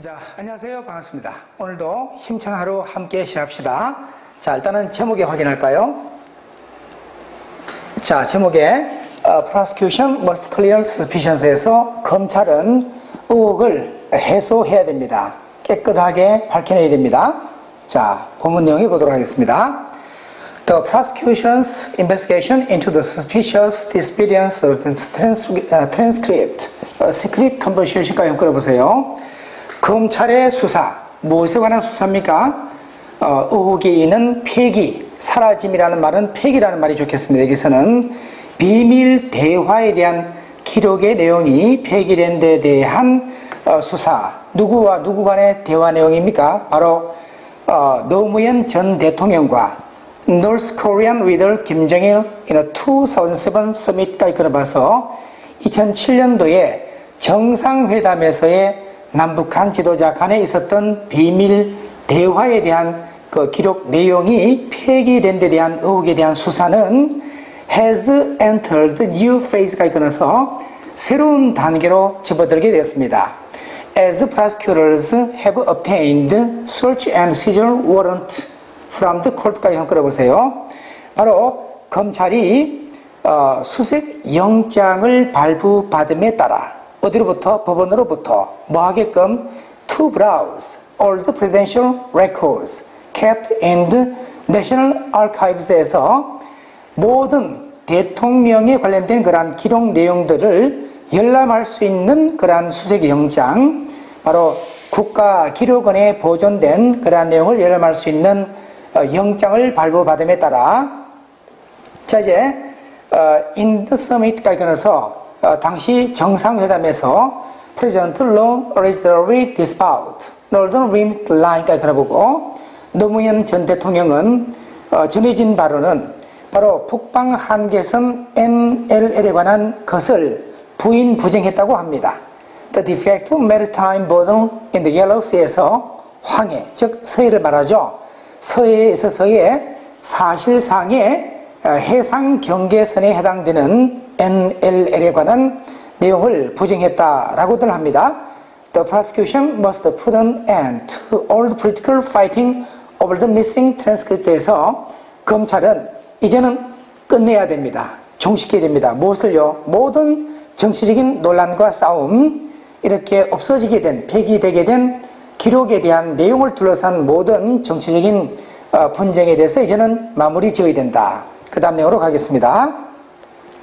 자, 안녕하세요. 반갑습니다. 오늘도 힘찬 하루 함께 시작합시다. 자, 일단은 제목에 확인할까요? 자, 제목에 Prosecution must clear suspicions에서 검찰은 의혹을 해소해야 됩니다. 깨끗하게 밝혀내야 됩니다. 자, 본문 내용을 보도록 하겠습니다. The prosecution's investigation into the suspicious disappearance of transcript, secret conversation까지 한번 끌어보세요. 검찰의 수사, 무엇에 관한 수사입니까? 의혹이 있는 폐기, 사라짐이라는 말은 폐기라는 말이 좋겠습니다. 여기서는 비밀 대화에 대한 기록의 내용이 폐기된 데 대한 수사, 누구와 누구 간의 대화 내용입니까? 바로 노무현 전 대통령과 North Korean leader 김정일 in 2007 summit까지 끌어봐서 2007년도에 정상회담에서의 남북한 지도자 간에 있었던 비밀 대화에 대한 그 기록 내용이 폐기된 데 대한 의혹에 대한 수사는 has entered new phase까지 끊어서 새로운 단계로 접어들게 되었습니다. As prosecutors have obtained search and seizure warrant from the court까지 한번 끌어보세요. 바로 검찰이 수색 영장을 발부받음에 따라 어디로부터? 법원으로부터 뭐 하게끔? To browse all the presidential records kept in the National Archives에서 모든 대통령에 관련된 그러한 기록 내용들을 열람할 수 있는 그러한 수색 영장, 바로 국가기록원에 보존된 그러한 내용을 열람할 수 있는 영장을 발부받음에 따라, 자, 이제 in the summit까지 끊어서 당시 정상회담에서 President Law Aristocracy Dispute Northern Rim Line까지 걸어보고, 노무현 전 대통령은 전해진 바로는 바로 북방 한계선 NLL에 관한 것을 부인 부정했다고 합니다. The defective maritime border in the Yellow Sea에서 황해, 즉 서해를 말하죠. 서해에 있어서의 사실상의 해상 경계선에 해당되는 NLL에 관한 내용을 부정했다라고들 합니다. The prosecution must put an end to all the political fighting over the missing transcript에서 검찰은 이제는 끝내야 됩니다. 종식해야 됩니다. 무엇을요? 모든 정치적인 논란과 싸움, 이렇게 없어지게 된, 폐기되게 된 기록에 대한 내용을 둘러싼 모든 정치적인 분쟁에 대해서 이제는 마무리 지어야 된다. 그 다음 내용으로 가겠습니다.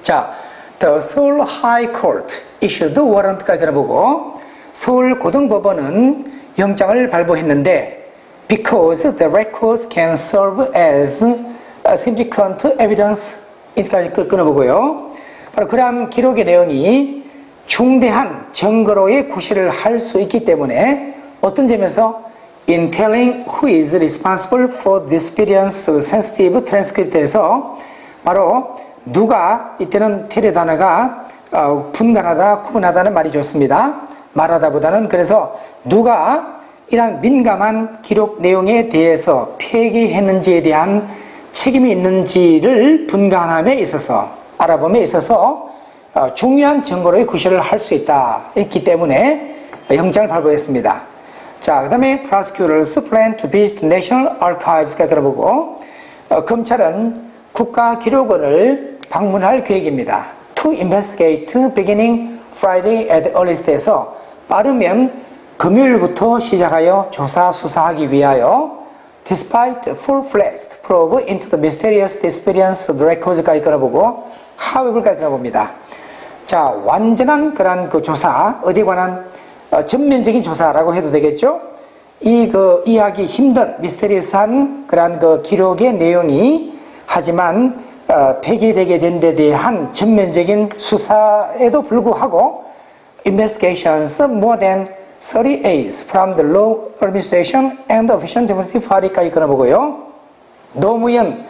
자, The Seoul High Court issued the warrant까지 들어보고, 서울 고등법원은 영장을 발부했는데 because the records can serve as significant evidence 까지 끊어보고요. 바로 그러한 기록의 내용이 중대한 증거로의 구실을 할 수 있기 때문에 어떤 점에서 in telling who is responsible for disappearance of sensitive transcript에서 바로 누가, 이때는 테레 단어가 분간하다, 구분하다는 말이 좋습니다. 말하다보다는, 그래서 누가 이런 민감한 기록 내용에 대해서 폐기했는지에 대한 책임이 있는지를 분간함에 있어서, 알아봄에 있어서 중요한 증거로의 구실을 할 수 있기 때문에 영장을 발부했습니다. 자, 그 다음에 prosecutors plan to visit National Archives까지 들어보고, 검찰은 국가기록원을 방문할 계획입니다. To investigate beginning Friday at earliest에서 빠르면 금요일부터 시작하여 조사 수사하기 위하여 despite full-fledged probe into the mysterious disappearance of the records까지 끌어보고 however까지 끌어봅니다. 자, 완전한 그런 그 조사, 어디에 관한 전면적인 조사라고 해도 되겠죠? 이해하기 힘든 미스테리어스한 그런 그 기록의 내용이, 하지만 폐기되게 된 데 대한 전면적인 수사에도 불구하고 investigations more than 30 days from the law administration and the official democratic party까지 끌어보고요. 노무현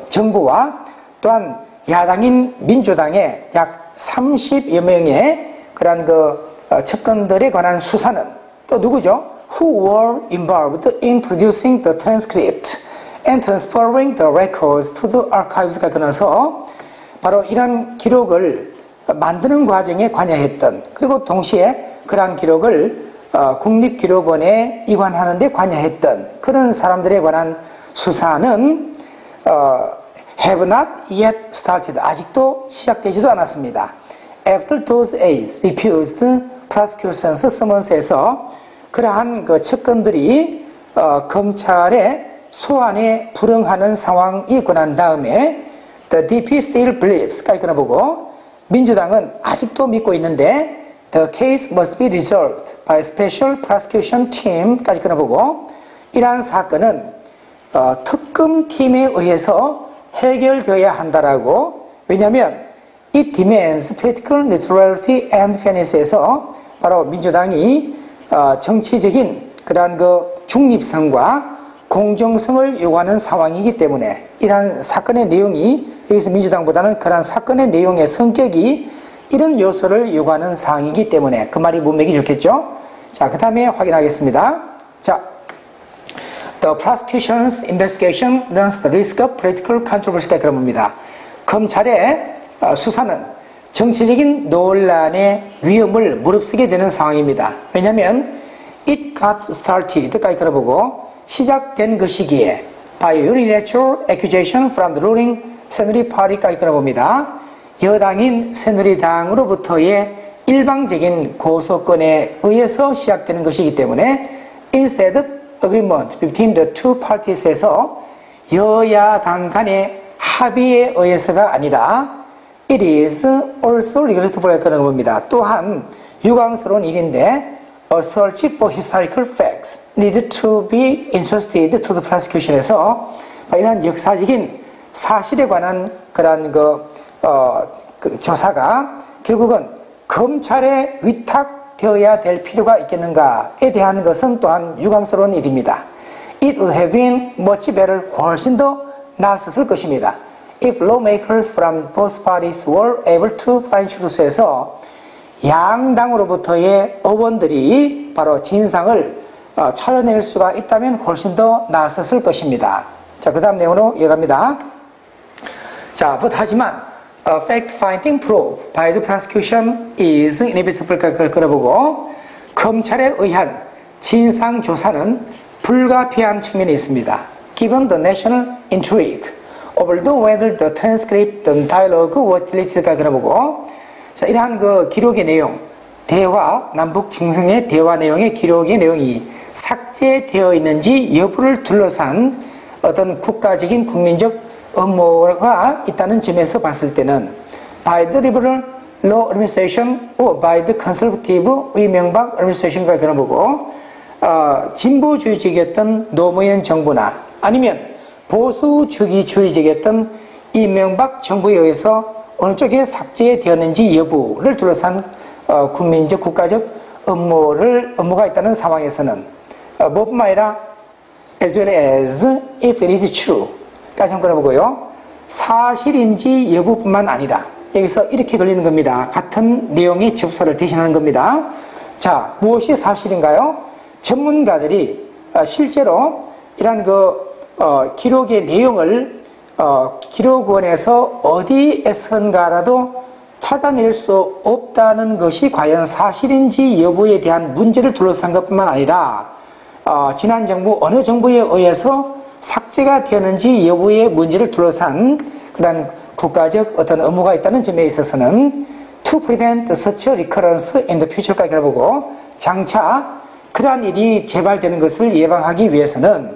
정부와 또한 야당인 민주당의 약 30여 명의 그런 측근들에 관한 수사는 또 누구죠? Who were involved in producing the transcript and transferring the records to the archives가 끊어서 바로 이런 기록을 만드는 과정에 관여했던, 그리고 동시에 그러한 기록을 국립기록원에 이관하는 데 관여했던 그런 사람들에 관한 수사는 have not yet started. 아직도 시작되지도 않았습니다. After those aides refused prosecution's summon스에서 그러한 그 측근들이 검찰의 소환에 불응하는 상황이 있고 난 다음에 The DP still believes 까지 끊어보고 민주당은 아직도 믿고 있는데 The case must be resolved by special prosecution team까지 끊어보고 이러한 사건은 특검팀에 의해서 해결되어야 한다라고 왜냐하면 It demands political neutrality and fairness에서 바로 민주당이 정치적인 그러한 그 중립성과 공정성을 요구하는 상황이기 때문에 이러한 사건의 내용이 여기서 민주당보다는 그러한 사건의 내용의 성격이 이런 요소를 요구하는 사항이기 때문에 그 말이 문맥이 좋겠죠. 자, 그 다음에 확인하겠습니다. 자, The prosecution's investigation runs the risk of political controversy 그런 겁니다. 검찰의 수사는 정치적인 논란의 위험을 무릅쓰게 되는 상황입니다. 왜냐하면 It got started까지 들어보고 시작된 것이기에 by unilateral accusation from the ruling 새누리 party까지 들어봅니다. 여당인 새누리당으로부터의 일방적인 고소건에 의해서 시작되는 것이기 때문에 instead of agreement between the two parties에서 여야당 간의 합의에 의해서가 아니라 it is also regrettable 그런 겁니다. 또한 유감스러운 일인데 a search for historical facts needed to be entrusted to the prosecution에서 이러한 역사적인 사실에 관한 그러한 그 조사가 결국은 검찰에 위탁되어야 될 필요가 있겠는가에 대한 것은 또한 유감스러운 일입니다. It would have been much better, 훨씬 더 나았을 것입니다. If lawmakers from both parties were able to find truth에서 양당으로부터의 의원들이 바로 진상을 찾아낼 수가 있다면 훨씬 더 나았을 것입니다. 자, 그 다음 내용으로 이어갑니다. 자, 하지만 fact-finding proof by the prosecution is inevitable 끌어보고 검찰에 의한 진상조사는 불가피한 측면이 있습니다. Given the national intrigue over whether the transcript, the dialogue were deleted가 끌어보고 자, 이러한 그 기록의 내용, 대화, 남북 정상의 대화 내용의 기록의 내용이 삭제되어 있는지 여부를 둘러싼 어떤 국가적인 국민적 업무가 있다는 점에서 봤을 때는 by the liberal law administration or by the conservative 이명박 administration과 그런 보고 진보주의적이었던 노무현 정부나 아니면 보수주의적이었던 이명박 정부에 의해서 어느 쪽에 삭제되었는지 여부를 둘러싼 국민적 국가적 업무가 있다는 상황에서는 뭐뿐만 아니라 as well as if it is true 까지 한번 끌어보고요. 사실인지 여부뿐만 아니라 여기서 이렇게 걸리는 겁니다. 같은 내용의 접수를 대신하는 겁니다. 자, 무엇이 사실인가요? 전문가들이 실제로 이러한 기록의 내용을 기록원에서 어디에선가라도 찾아낼 수 없다는 것이 과연 사실인지 여부에 대한 문제를 둘러싼 것뿐만 아니라 지난 정부 어느 정부에 의해서 삭제가 되었는지 여부의 문제를 둘러싼 그런 국가적 어떤 업무가 있다는 점에 있어서는 to prevent such a recurrence in the future까지 알아보고 장차 그러한 일이 재발되는 것을 예방하기 위해서는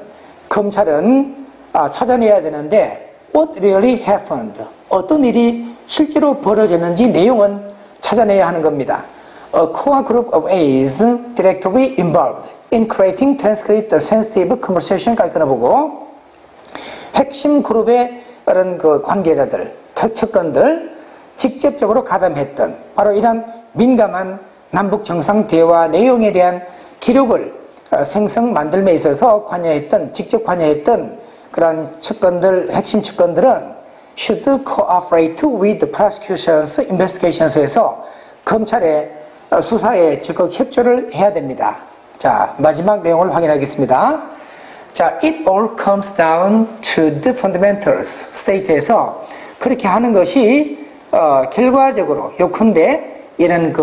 검찰은 찾아내야 되는데 what really happened 어떤 일이 실제로 벌어졌는지 내용은 찾아내야 하는 겁니다. A core group of aides directly involved in creating transcript of sensitive conversation까지 끊어보고 핵심 그룹의 그런 그 관계자들, 측근들 직접적으로 가담했던 바로 이런 민감한 남북 정상 대화 내용에 대한 기록을 생성 만들며 있어서 직접 관여했던 그런 측근들, 핵심 측근들은 should cooperate with the prosecution's investigations에서 검찰의 수사에 적극 협조를 해야 됩니다. 자, 마지막 내용을 확인하겠습니다. 자, it all comes down to the fundamentals state에서 그렇게 하는 것이 결과적으로 요컨대 이런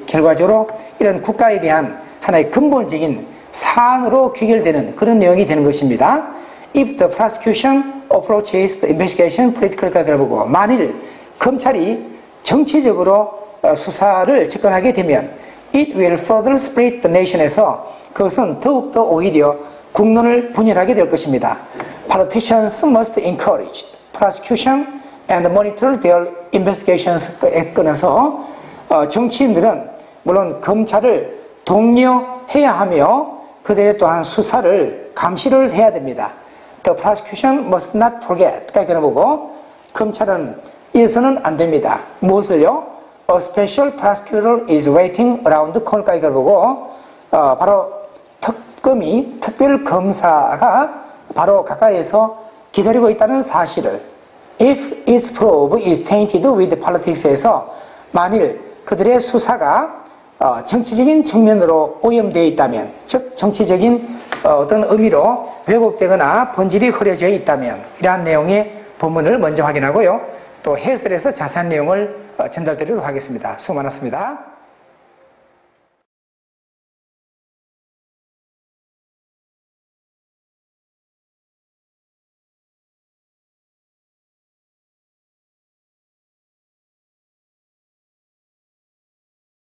결과적으로 이런 국가에 대한 하나의 근본적인 사안으로 귀결되는 그런 내용이 되는 것입니다. If the prosecution approaches the investigation politically, 보고 만일 검찰이 정치적으로 수사를 접근하게 되면 it will further split the nation에서 그것은 더욱더 오히려 국론을 분열하게 될 것입니다. Politicians must encourage prosecution and monitor their investigations에 끊어서 정치인들은 물론 검찰을 독려해야 하며 그들의 또한 수사를 감시를 해야 됩니다. The prosecution must not forget. 까지 보고 검찰은 이어서는 안 됩니다. 무엇을요? A special prosecutor is waiting around the corner. 까지 보고 바로 특별 검사가 바로 가까이에서 기다리고 있다는 사실을 if its probe is tainted with politics에서 만일 그들의 수사가 정치적인 측면으로 오염되어 있다면, 즉 정치적인 어떤 의미로 왜곡되거나 본질이 흐려져 있다면 이러한 내용의 본문을 먼저 확인하고요. 또 해설에서 자세한 내용을 전달드리도록 하겠습니다. 수고 많았습니다.